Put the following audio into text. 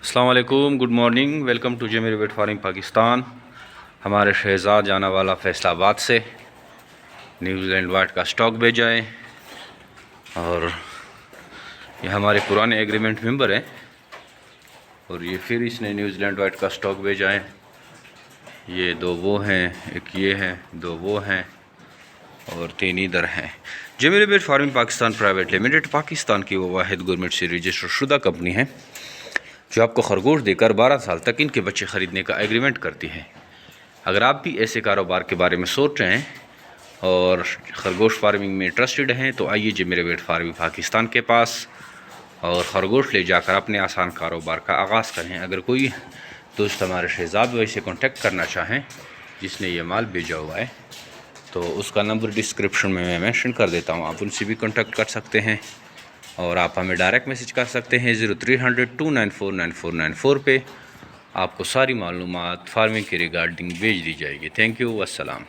السلام علیکم، good morning, welcome to جیمیر ویٹ فارمنگ پاکستان۔ ہمارے شہزاد جانا والا فیصل آباد سے نیوزی لینڈ وائٹ کا سٹاک بھیجا ہے، اور یہ ہمارے پرانے ایگریمنٹ ممبر ہیں، اور یہ پھر اس نے نیوزی لینڈ وائٹ کا سٹاک بھیجا ہے۔ یہ دو وہ ہیں، ایک یہ ہیں، دو وہ ہیں، اور تین ادھر ہیں۔ جیمیر ویٹ farming Pakistan private limited Pakistan کی وہ واحد گورنمنٹ سے رجسٹر شدہ کمپنی ہے جو آپ کو خرگوش دے کر 12 سال تک ان کے بچے خریدنے کا ایگریمنٹ کرتی ہے۔ اگر آپ بھی ایسے کاروبار کے بارے میں سوچ رہے ہیں اور خرگوش فارمنگ میں انٹرسٹڈ ہیں تو آئیے جیمیر ویٹ فارمنگ پاکستان کے پاس اور خرگوش لے جا کر اپنے آسان کاروبار کا آغاز کریں۔ اگر کوئی دوست ہمارے شہزاد بھائی سے کانٹیکٹ کرنا چاہیں جس نے یہ مال بھیجا ہوا ہے تو اس کا نمبر ڈسکرپشن میں مینشن کر دیتا ہوں، آپ ان سے بھی کانٹیکٹ کر سکتے ہیں، اور آپ ہمیں ڈائریکٹ میسج کر سکتے ہیں 0300-294-9494 پہ۔ آپ کو ساری معلومات فارمنگ کے ریگارڈنگ بھیج دی جائے گی۔ تھینک یو، والسلام۔